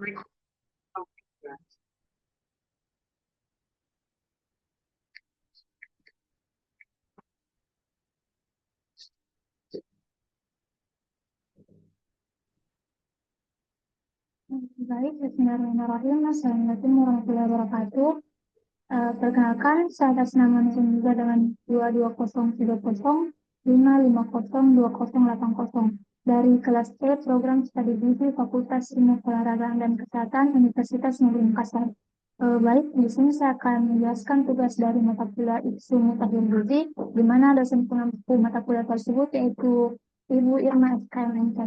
Baik, bismillahirrahmanirrahim. Assalamualaikum warahmatullahi wabarakatuh. Perkenalkan, saya atas nama Nusantara juga dengan 22030 5502080 dari kelas E Program Studi Gizi Fakultas Ilmu Olahragaan dan Kesehatan Universitas Negeri Makassar. Baik, di sini saya akan menjelaskan tugas dari mata kuliah IKSU Mutakhir Gizi, di mana dosen pengampu mata kuliah tersebut yaitu Ibu Irma FKM.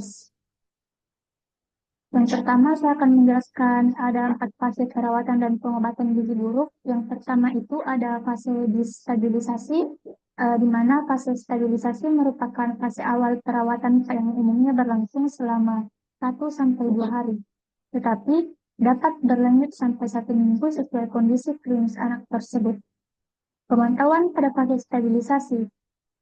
Yang pertama, saya akan menjelaskan ada 4 fase perawatan dan pengobatan gizi buruk. Yang pertama itu ada fase stabilisasi, di mana fase stabilisasi merupakan fase awal perawatan yang umumnya berlangsung selama 1 sampai 2 hari. Tetapi dapat berlanjut sampai 1 minggu sesuai kondisi klinis anak tersebut. Pemantauan pada fase stabilisasi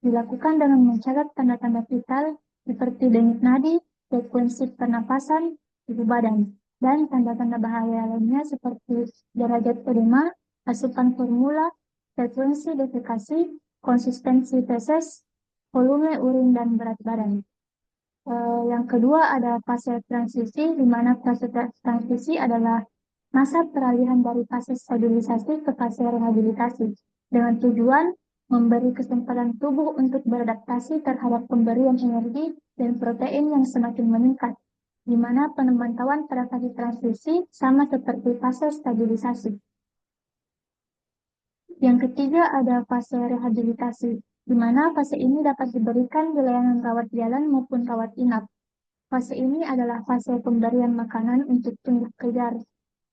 dilakukan dengan mencatat tanda-tanda vital seperti denyut nadi, frekuensi pernapasan, suhu badan, dan tanda-tanda bahaya lainnya seperti derajat edema, asupan formula, frekuensi defekasi, konsistensi feses, volume urin, dan berat badan. Yang kedua ada fase transisi, di mana fase transisi adalah masa peralihan dari fase stabilisasi ke fase rehabilitasi, dengan tujuan memberi kesempatan tubuh untuk beradaptasi terhadap pemberian energi dan protein yang semakin meningkat, di mana pemantauan pada fase transisi sama seperti fase stabilisasi. Yang ketiga ada fase rehabilitasi, di mana fase ini dapat diberikan di layanan rawat jalan maupun rawat inap. Fase ini adalah fase pemberian makanan untuk tumbuh kejar,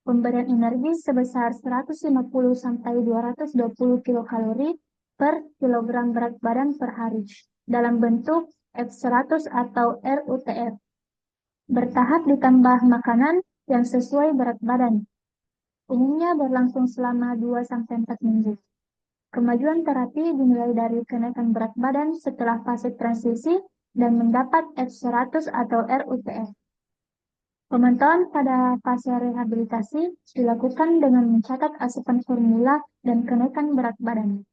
pemberian energi sebesar 150-220 kilokalori per kilogram berat badan per hari dalam bentuk F100 atau RUTF. Bertahap ditambah makanan yang sesuai berat badan. Umumnya berlangsung selama 2-4 minggu. Kemajuan terapi dimulai dari kenaikan berat badan setelah fase transisi dan mendapat F100 atau RUTF. Pemantauan pada fase rehabilitasi dilakukan dengan mencatat asupan formula dan kenaikan berat badan.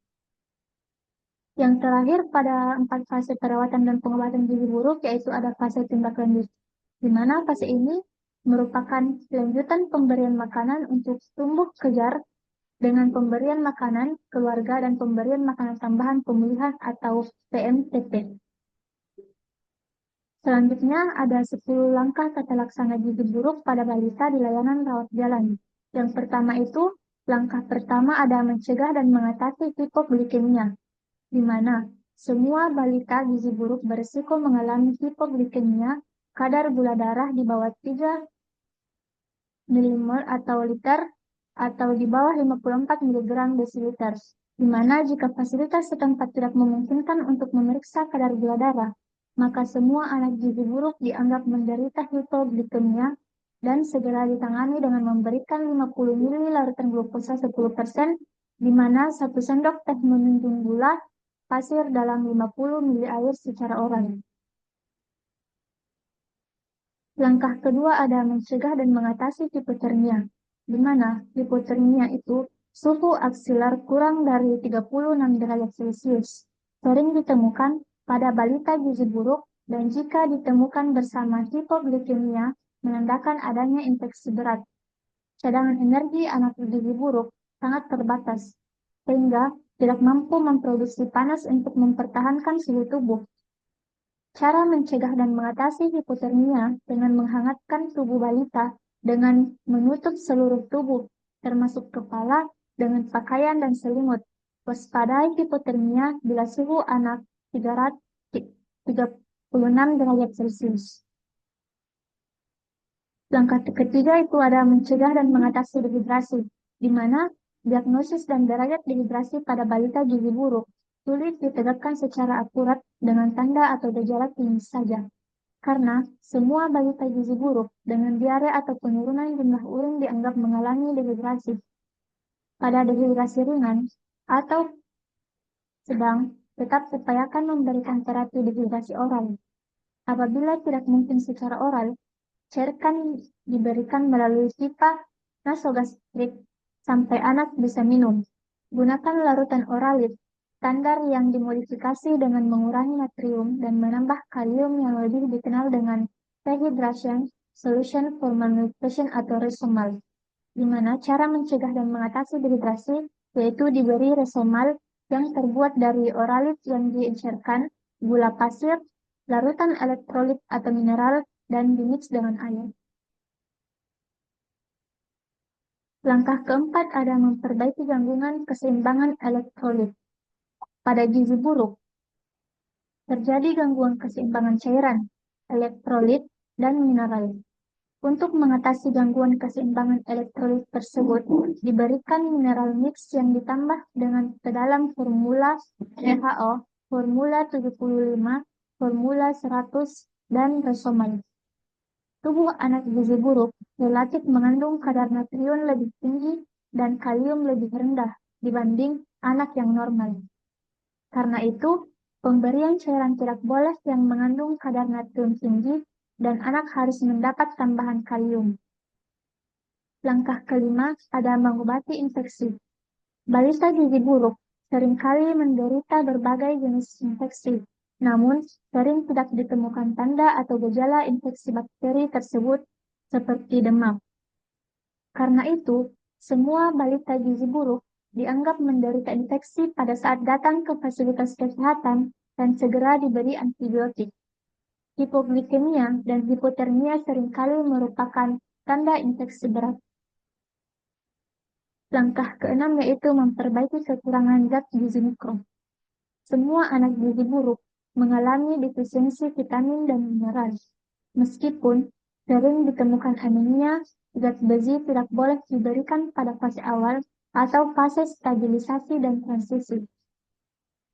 Yang terakhir pada 4 fase perawatan dan pengobatan gizi buruk yaitu ada fase tindak lanjut, di mana fase ini merupakan lanjutan pemberian makanan untuk tumbuh kejar dengan pemberian makanan keluarga dan pemberian makanan tambahan pemulihan atau PMTP. Selanjutnya ada 10 langkah tata laksana gizi buruk pada balita di layanan rawat jalan. Yang pertama itu, langkah pertama ada mencegah dan mengatasi hipoglikemia, di mana semua balita gizi buruk berisiko mengalami hipoglikemia, kadar gula darah di bawah 3 mmol atau liter atau di bawah 54 mg desiliter, di mana jika fasilitas setempat tidak memungkinkan untuk memeriksa kadar gula darah, maka semua anak gizi buruk dianggap menderita hipoglikemia dan segera ditangani dengan memberikan 50 ml larutan glukosa 10%, di mana 1 sendok teh menunjung gula pasir dalam 50 ml air secara oral. Langkah kedua ada mencegah dan mengatasi hipotermia, di mana hipotermia itu suhu aksilar kurang dari 36 derajat Celcius. Sering ditemukan pada balita gizi buruk dan jika ditemukan bersama hipoglikemia menandakan adanya infeksi berat. Cadangan energi anak gizi buruk sangat terbatas, sehingga tidak mampu memproduksi panas untuk mempertahankan suhu tubuh. Cara mencegah dan mengatasi hipotermia dengan menghangatkan tubuh balita dengan menutup seluruh tubuh, termasuk kepala, dengan pakaian dan selimut. Waspadai hipotermia bila suhu anak 336 derajat Celcius. Langkah ketiga itu ada mencegah dan mengatasi dehidrasi, di mana diagnosis dan derajat dehidrasi pada balita gizi buruk sulit ditegakkan secara akurat dengan tanda atau gejala klinis saja, karena semua balita gizi buruk dengan diare atau penurunan jumlah urin dianggap mengalami dehidrasi. Pada dehidrasi ringan atau sedang, tetap upayakan memberikan terapi dehidrasi oral. Apabila tidak mungkin secara oral, Cairan diberikan melalui pipa nasogastrik sampai anak bisa minum. Gunakan larutan oralit standar yang dimodifikasi dengan mengurangi natrium dan menambah kalium yang lebih dikenal dengan rehydration solution for malnutrition atau Resomal, di mana cara mencegah dan mengatasi dehidrasi yaitu diberi Resomal yang terbuat dari oralit yang diencerkan, gula pasir, larutan elektrolit atau mineral, dan dimix dengan air. Langkah keempat ada memperbaiki gangguan keseimbangan elektrolit. Pada gizi buruk, terjadi gangguan keseimbangan cairan, elektrolit, dan mineral. Untuk mengatasi gangguan keseimbangan elektrolit tersebut, diberikan mineral mix yang ditambah dengan ke dalam formula WHO, formula 75, formula 100, dan Resomal. Tubuh anak gizi buruk relatif mengandung kadar natrium lebih tinggi dan kalium lebih rendah dibanding anak yang normal. Karena itu, pemberian cairan tidak boleh yang mengandung kadar natrium tinggi dan anak harus mendapat tambahan kalium. Langkah kelima ada mengobati infeksi. Balita gizi buruk seringkali menderita berbagai jenis infeksi, namun sering tidak ditemukan tanda atau gejala infeksi bakteri tersebut seperti demam. Karena itu, semua balita gizi buruk dianggap menderita infeksi pada saat datang ke fasilitas kesehatan dan segera diberi antibiotik. Hipoglikemia dan hipotermia seringkali merupakan tanda infeksi berat. Langkah keenam yaitu memperbaiki kekurangan zat gizi mikro. Semua anak gizi buruk mengalami defisiensi vitamin dan mineral. Meskipun sering ditemukan anemia, zat besi tidak boleh diberikan pada fase awal atau fase stabilisasi dan transisi.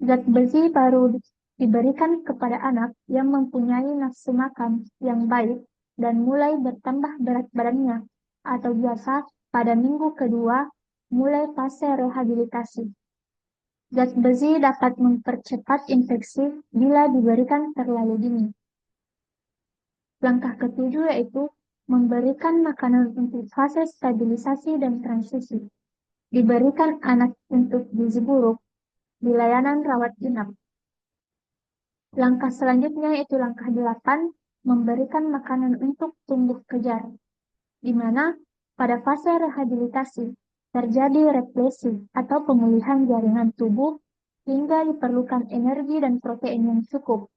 Zat besi baru diberikan kepada anak yang mempunyai nafsu makan yang baik dan mulai bertambah berat badannya, atau biasa pada minggu kedua mulai fase rehabilitasi. Zat besi dapat mempercepat infeksi bila diberikan terlalu dini. Langkah ketujuh yaitu memberikan makanan untuk fase stabilisasi dan transisi. Diberikan anak untuk gizi buruk di layanan rawat inap. Langkah selanjutnya yaitu langkah 8, memberikan makanan untuk tumbuh kejar, di mana pada fase rehabilitasi terjadi replesi atau pemulihan jaringan tubuh hingga diperlukan energi dan protein yang cukup.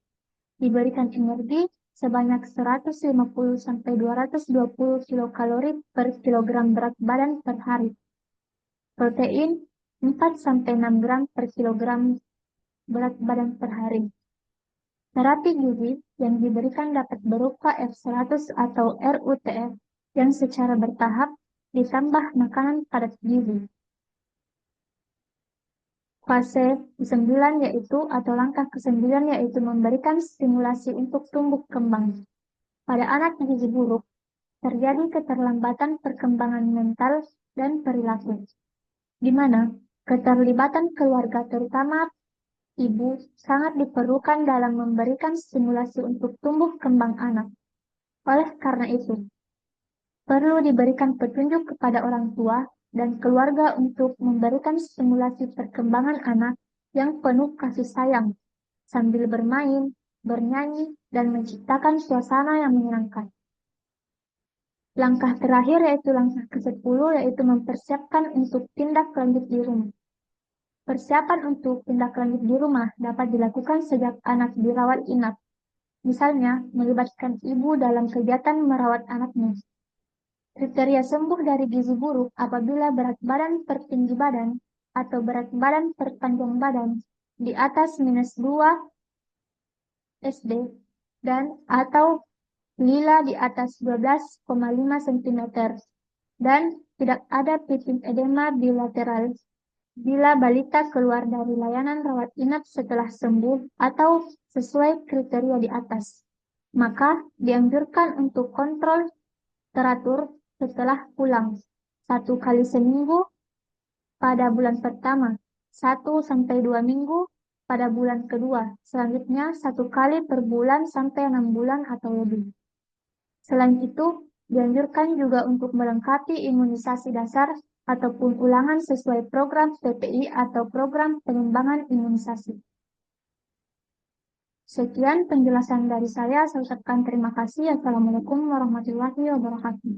Diberikan energi sebanyak 150-220 kilokalori per kilogram berat badan per hari. Protein 4-6 gram per kilogram berat badan per hari. Terapi gizi yang diberikan dapat berupa F100 atau RUTF yang secara bertahap ditambah makanan padat gizi. Fase 9 yaitu atau langkah ke-9 yaitu memberikan stimulasi untuk tumbuh kembang. Pada anak gizi buruk, terjadi keterlambatan perkembangan mental dan perilaku, di mana keterlibatan keluarga terutama ibu sangat diperlukan dalam memberikan stimulasi untuk tumbuh kembang anak. Oleh karena itu, perlu diberikan petunjuk kepada orang tua dan keluarga untuk memberikan stimulasi perkembangan anak yang penuh kasih sayang, sambil bermain, bernyanyi, dan menciptakan suasana yang menyenangkan. Langkah terakhir yaitu langkah ke-10 yaitu mempersiapkan untuk tindak lanjut di rumah. Persiapan untuk tindak lanjut di rumah dapat dilakukan sejak anak dirawat inap. Misalnya, melibatkan ibu dalam kegiatan merawat anaknya. Kriteria sembuh dari gizi buruk apabila berat badan per tinggi badan atau berat badan per panjang badan di atas -2 SD dan atau lila di atas 12,5 cm dan tidak ada piting edema bilateral bila balita keluar dari layanan rawat inap setelah sembuh atau sesuai kriteria di atas. Maka dianjurkan untuk kontrol teratur setelah pulang 1 kali seminggu pada bulan pertama, 1-2 minggu pada bulan kedua, selanjutnya 1 kali per bulan sampai 6 bulan atau lebih. Selain itu, dianjurkan juga untuk melengkapi imunisasi dasar ataupun ulangan sesuai program PPI atau program pengembangan imunisasi. Sekian penjelasan dari saya ucapkan terima kasih. Assalamualaikum warahmatullahi wabarakatuh.